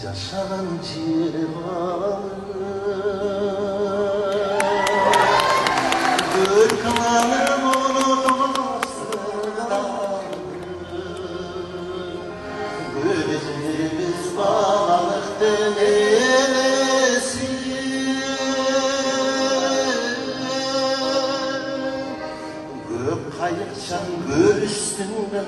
yaşanan civanı Gırklanım unutmasın Gözlerimiz bağlanık denelesin Gök kayıkçan gör üstünden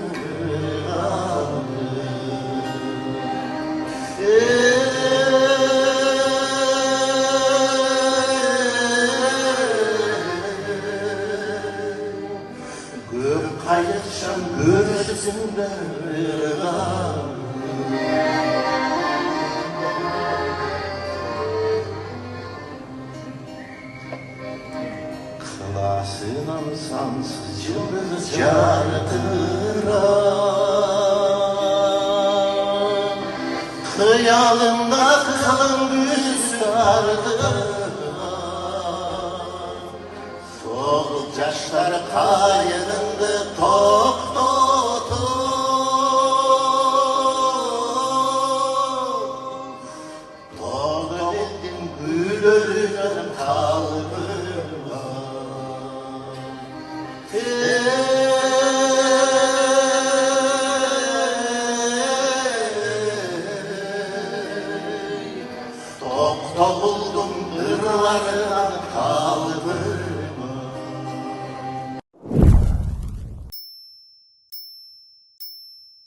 Gök kayıkçan gör üstünden Kılasınan sansız yıldız cardıran Hıyalımda kılın güzgardıran Soğuk yaşlar kayırındı tok Dolu bildim gül ölüyorum kalbıma Tok buldum ırlarına kalbıma